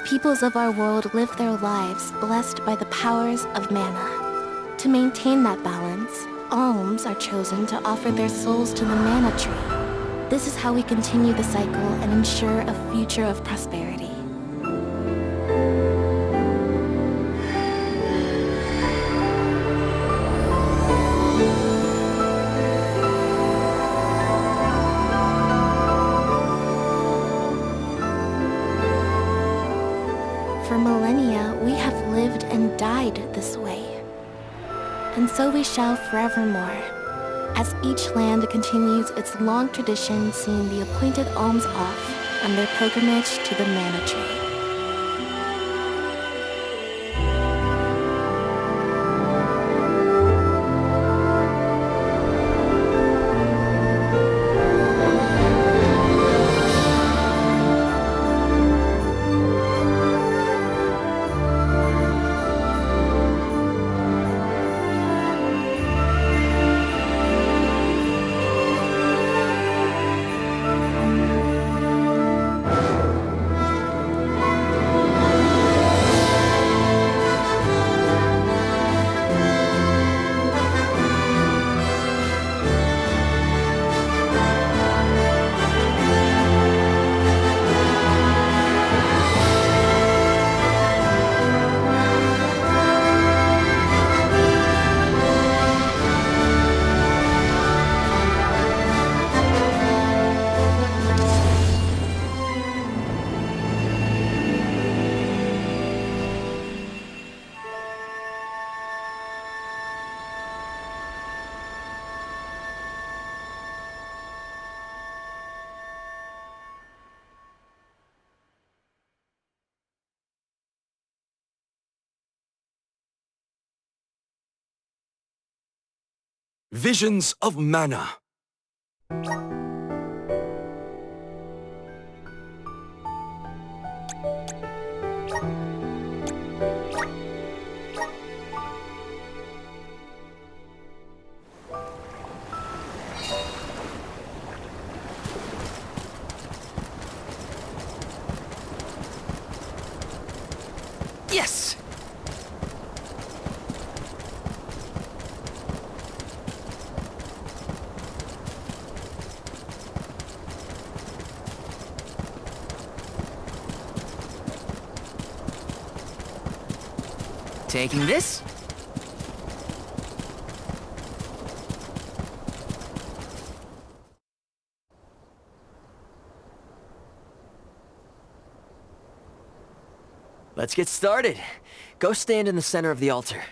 peoples of our world live their lives blessed by the powers of mana. To maintain that balance, alms are chosen to offer their souls to the mana tree. This is how we continue the cycle and ensure a future of prosperity. For millennia, we have lived and died this way. And so we shall forevermore, as each land continues its long tradition seeing the appointed alms off on their pilgrimage to the mana tree. Visions of Mana. Yes! Taking this? Let's get started. Go stand in the center of the altar.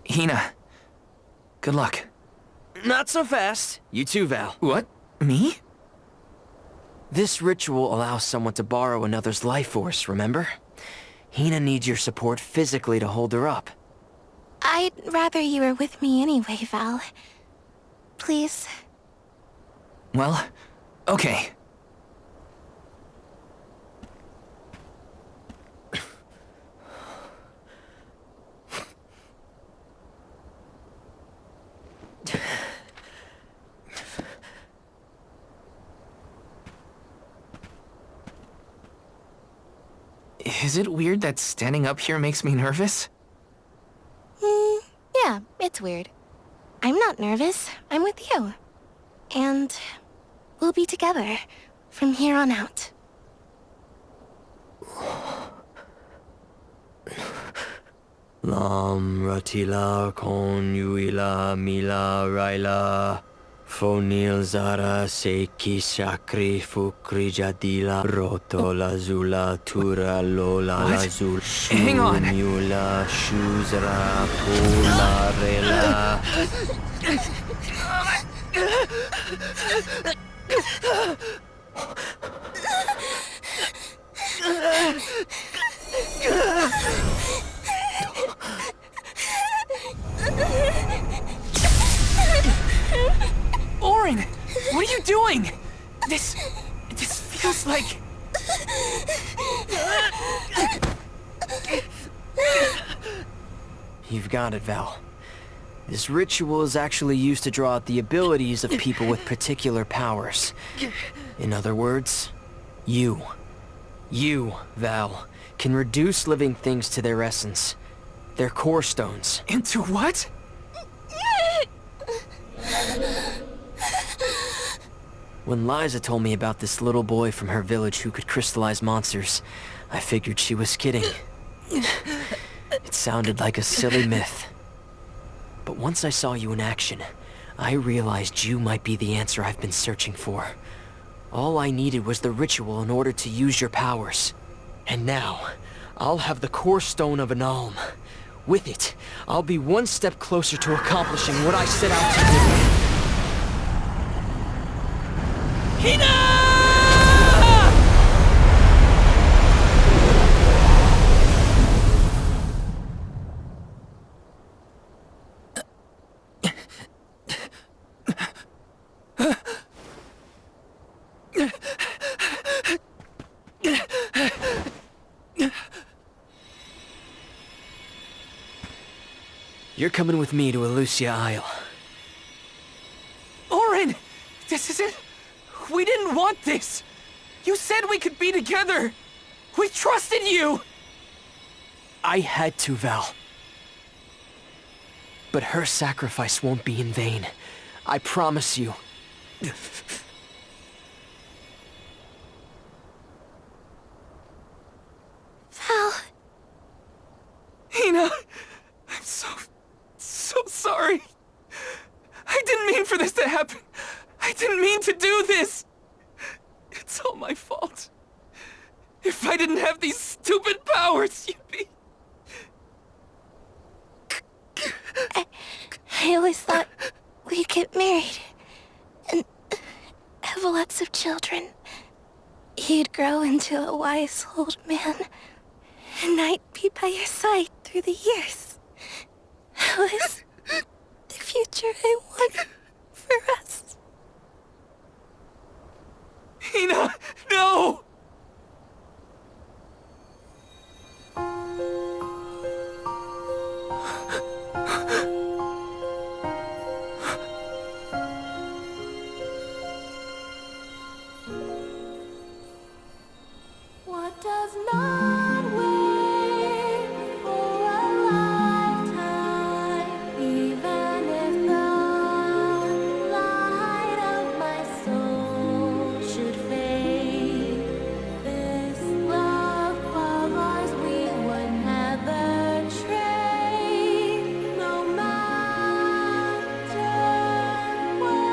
Hina, good luck. Not so fast. You too, Val. What? Me? This ritual allows someone to borrow another's life force, remember? Hina needs your support physically to hold her up. I'd rather you were with me anyway, Val. Please. Well, okay. Is it weird that standing up here makes me nervous? Yeah, it's weird. I'm not nervous. I'm with you. And we'll be together from here on out. Lam ratila kon yuila mila raila fonil zara seki shakri fukri jadila roto lazula tura lola What? lazul Hang on. shula shuzra pula rela. Orin, what are you doing? This feels like... You've got it, Val. This ritual is actually used to draw out the abilities of people with particular powers. In other words, you. You, Val. can reduce living things to their essence. Their core stones. Into what? When Liza told me about this little boy from her village who could crystallize monsters, I figured she was kidding. It sounded like a silly myth. But once I saw you in action, I realized you might be the answer I've been searching for. All I needed was the ritual in order to use your powers. And now, I'll have the core stone of an Alm. With it, I'll be one step closer to accomplishing what I set out to do. Hina! You're coming with me to Elusia Isle. Orin! This isn't... We didn't want this! You said we could be together! We trusted you! I had to, Val. But her sacrifice won't be in vain. I promise you. Val... Hina! I'm so sorry. I didn't mean for this to happen. I didn't mean to do this. It's all my fault. If I didn't have these stupid powers, you'd be... I always thought we'd get married and have lots of children. You'd grow into a wise old man, and I'd be by your side through the years. That was the future I wanted for us. Hina, no! What does not wait for a lifetime, even if the light of my soul should fade? This love of ours we would never trade, no matter what.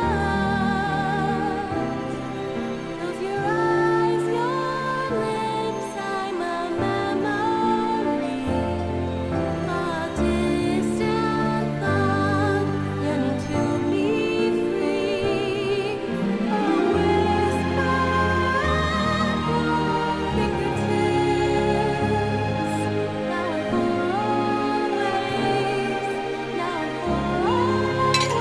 Close your eyes, your lips, I'm a memory, a distant thought, yearning to be free, a whisper at your fingertips, now and for always, now and for always, now and for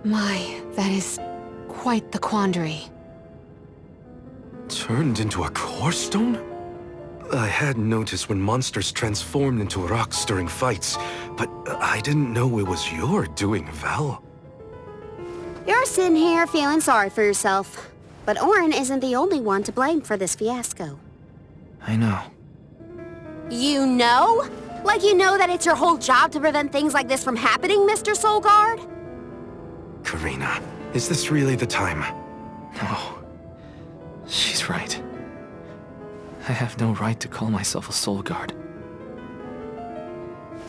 My, that is quite the quandary. Turned into a core stone? I had noticed when monsters transformed into rocks during fights, but I didn't know it was your doing, Val. You're sitting here feeling sorry for yourself. But Orin isn't the only one to blame for this fiasco. I know. You know? Like you know that it's your whole job to prevent things like this from happening, Mr. Soulguard? Karina, is this really the time? No. She's right. I have no right to call myself a soul guard.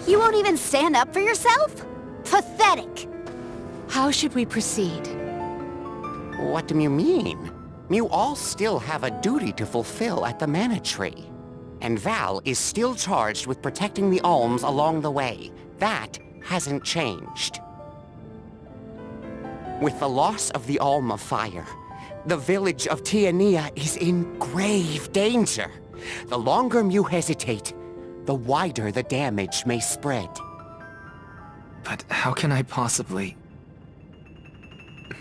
You won't even stand up for yourself? Pathetic! How should we proceed? What do you mean? You all still have a duty to fulfill at the Mana Tree. And Val is still charged with protecting the alms along the way. That hasn't changed. With the loss of the Alm of Fire, The village of Tiania is in grave danger. The longer Mew hesitate, the wider the damage may spread. But how can I possibly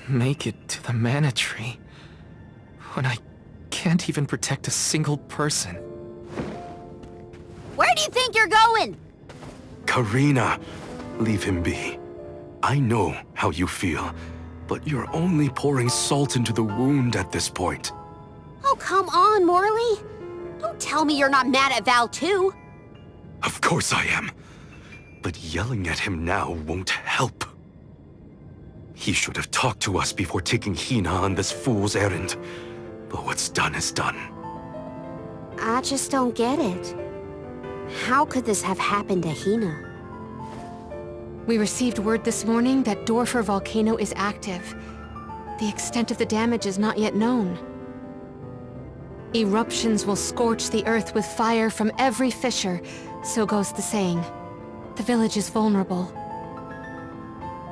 make it to the mana tree when I can't even protect a single person? Where do you think you're going? Karina, leave him be. I know how you feel, but you're only pouring salt into the wound at this point. Oh, come on, Morley. Don't tell me you're not mad at Val, too. Of course I am. But yelling at him now won't help. He should have talked to us before taking Hina on this fool's errand. But what's done is done. I just don't get it. How could this have happened to Hina? We received word this morning that Dorfer Volcano is active. The extent of the damage is not yet known. Eruptions will scorch the earth with fire from every fissure, so goes the saying. The village is vulnerable.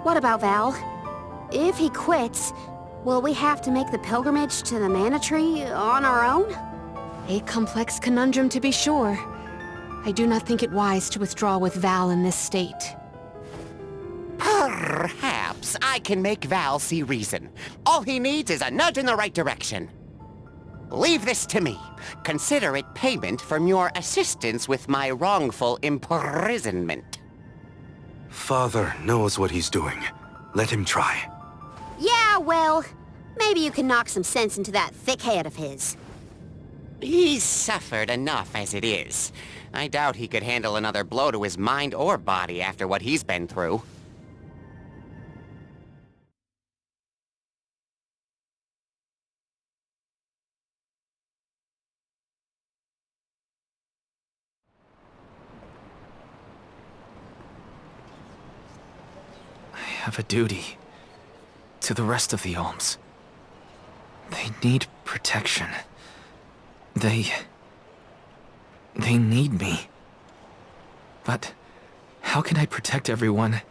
What about Val? If he quits, will we have to make the pilgrimage to the Mana Tree on our own? A complex conundrum to be sure. I do not think it wise to withdraw with Val in this state. Perhaps I can make Val see reason. All he needs is a nudge in the right direction. Leave this to me. Consider it payment from your assistance with my wrongful imprisonment. Father knows what he's doing. Let him try. Yeah, well, maybe you can knock some sense into that thick head of his. He's suffered enough as it is. I doubt he could handle another blow to his mind or body after what he's been through. I have a duty to the rest of the Alms. They need protection. They need me. But how can I protect everyone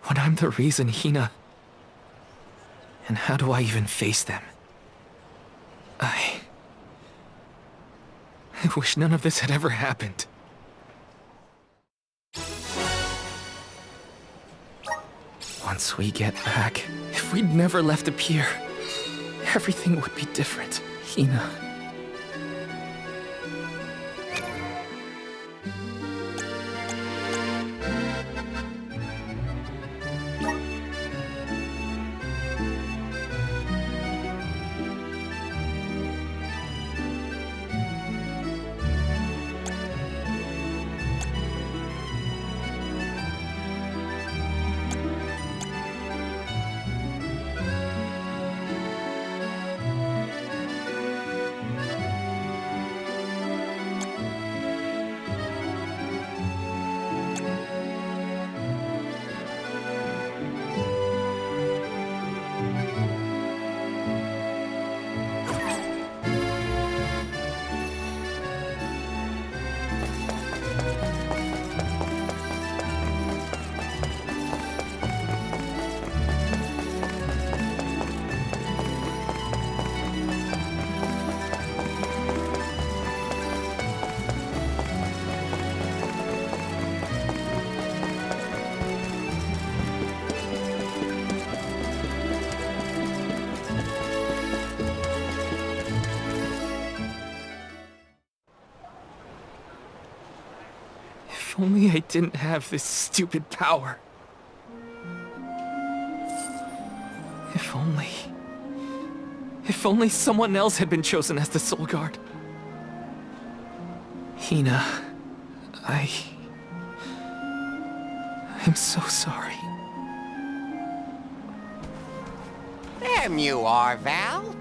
when I'm the reason Hina... And how do I even face them? I wish none of this had ever happened. Once we get back, if we'd never left the pier, everything would be different, Hina. If only I didn't have this stupid power. If only someone else had been chosen as the Soul Guard. Hina, I'm so sorry. There you are, Val.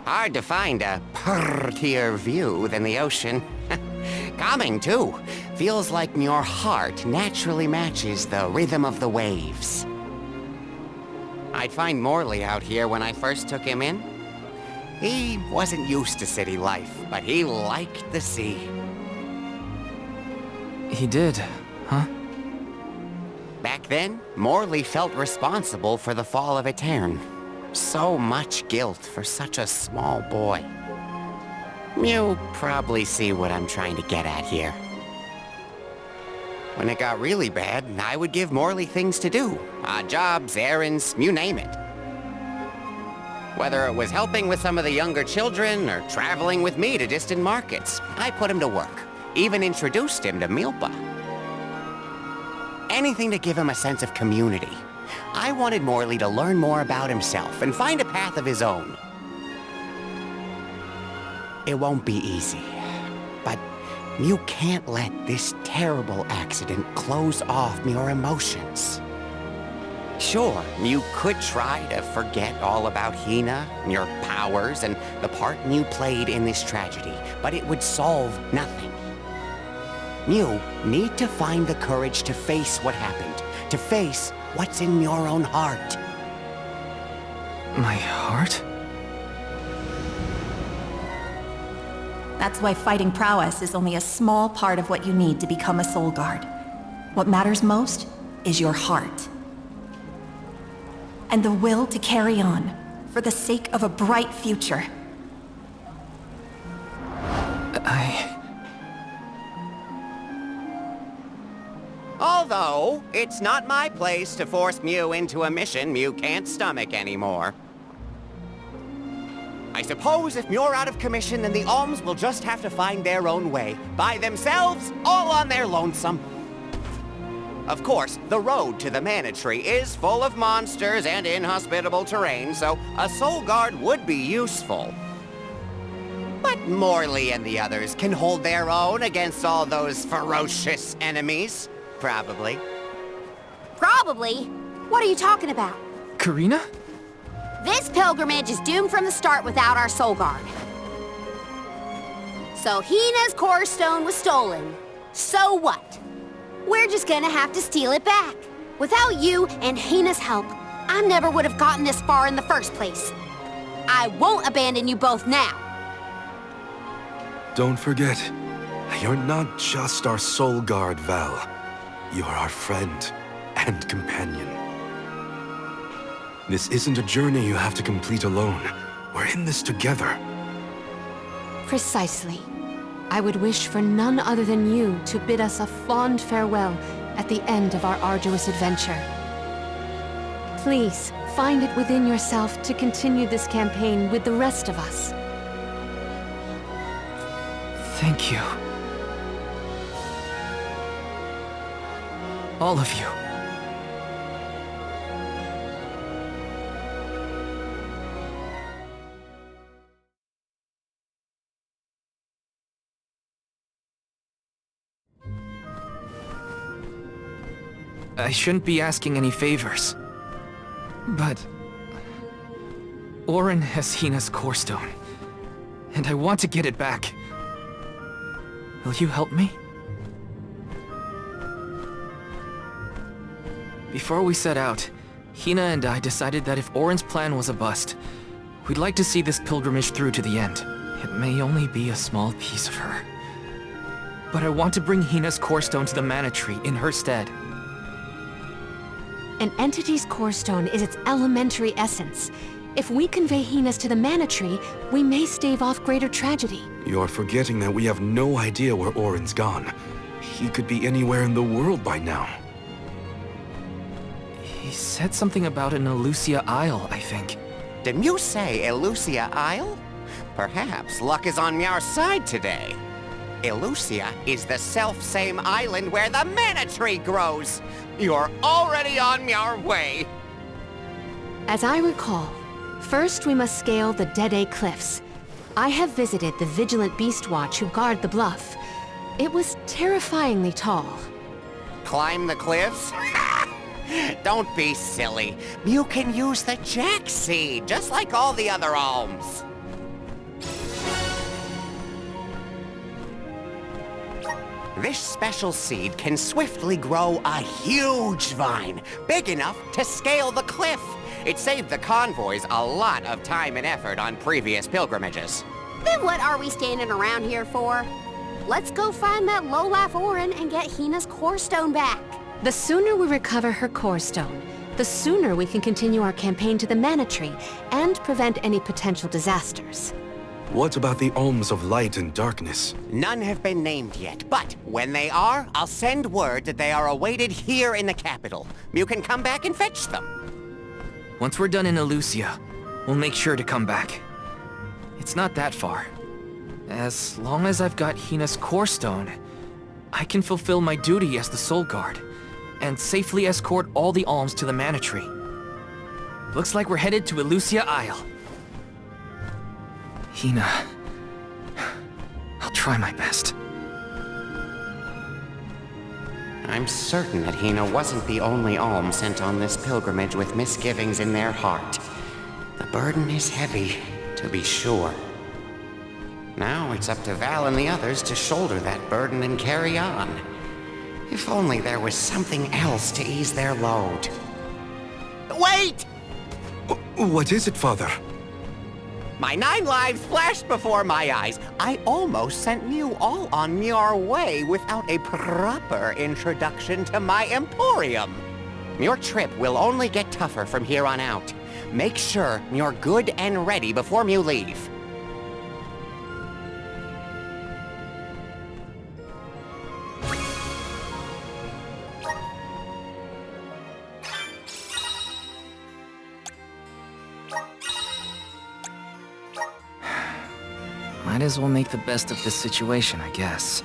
Hard to find a prettier view than the ocean. Calming, too. Feels like your heart naturally matches the rhythm of the waves. I'd find Morley out here when I first took him in. He wasn't used to city life, but he liked the sea. He did, huh? Back then, Morley felt responsible for the fall of Etern. So much guilt for such a small boy. You probably see what I'm trying to get at here. When it got really bad, I would give Morley things to do. Odd jobs, errands, you name it. Whether it was helping with some of the younger children or traveling with me to distant markets, I put him to work. Even introduced him to Milpa. Anything to give him a sense of community. I wanted Morley to learn more about himself and find a path of his own. It won't be easy, but you can't let this terrible accident close off your emotions. Sure, you could try to forget all about Hina, your powers, and the part you played in this tragedy, but it would solve nothing. You need to find the courage to face what happened, to face what's in your own heart. My heart? That's why fighting prowess is only a small part of what you need to become a soul guard. What matters most is your heart. And the will to carry on, for the sake of a bright future. Although, it's not my place to force Mew into a mission Mew can't stomach anymore. I suppose if Muir out of commission, then the Alms will just have to find their own way. By themselves, all on their lonesome. Of course, the road to the Mana Tree is full of monsters and inhospitable terrain, so a soul guard would be useful. But Morley and the others can hold their own against all those ferocious enemies. Probably. Probably? What are you talking about? Karina? This pilgrimage is doomed from the start without our soul guard. So Hina's core stone was stolen. So what? We're just gonna have to steal it back. Without you and Hina's help, I never would have gotten this far in the first place. I won't abandon you both now. Don't forget, you're not just our soul guard, Val. You're our friend and companion. This isn't a journey you have to complete alone. We're in this together. Precisely. I would wish for none other than you to bid us a fond farewell at the end of our arduous adventure. Please, find it within yourself to continue this campaign with the rest of us. Thank you. All of you. I shouldn't be asking any favors, but Auron has Hina's core stone, and I want to get it back. Will you help me? Before we set out, Hina and I decided that if Auron's plan was a bust, we'd like to see this pilgrimage through to the end. It may only be a small piece of her, but I want to bring Hina's core stone to the Mana Tree in her stead. An entity's core stone is its elementary essence. If we convey Hina's to the Mana Tree, we may stave off greater tragedy. You're forgetting that we have no idea where Auron's gone. He could be anywhere in the world by now. He said something about an Elusia Isle, I think. Did you say Elusia Isle? Perhaps luck is on our side today. Elusia is the self-same island where the Mana Tree grows. You're already on your way. As I recall, first we must scale the Dede Cliffs. I have visited the Vigilant Beast Watch who guard the bluff. It was terrifyingly tall. Climb the cliffs? Don't be silly. You can use the Jack Seed, just like all the other alms. This special seed can swiftly grow a huge vine, big enough to scale the cliff. It saved the convoys a lot of time and effort on previous pilgrimages. Then what are we standing around here for? Let's go find that low-life Auron and get Hina's core stone back. The sooner we recover her core stone, The sooner we can continue our campaign to the Mana Tree and prevent any potential disasters. What about the alms of light and darkness? None have been named yet, but when they are, I'll send word that they are awaited here in the capital. You can come back and fetch them. Once we're done in Elusia, we'll make sure to come back. It's not that far. As long as I've got Hina's core stone, I can fulfill my duty as the Soul Guard, and safely escort all the alms to the Mana Tree. Looks like we're headed to Elusia Isle. Hina... I'll try my best. I'm certain that Hina wasn't the only alm sent on this pilgrimage with misgivings in their heart. The burden is heavy, to be sure. Now it's up to Val and the others to shoulder that burden and carry on. If only there was something else to ease their load. Wait! What is it, Father? My 9 lives flashed before my eyes. I almost sent you all on your way without a proper introduction to my Emporium. Your trip will only get tougher from here on out. Make sure you're good and ready before you leave. Might as well make the best of this situation, I guess.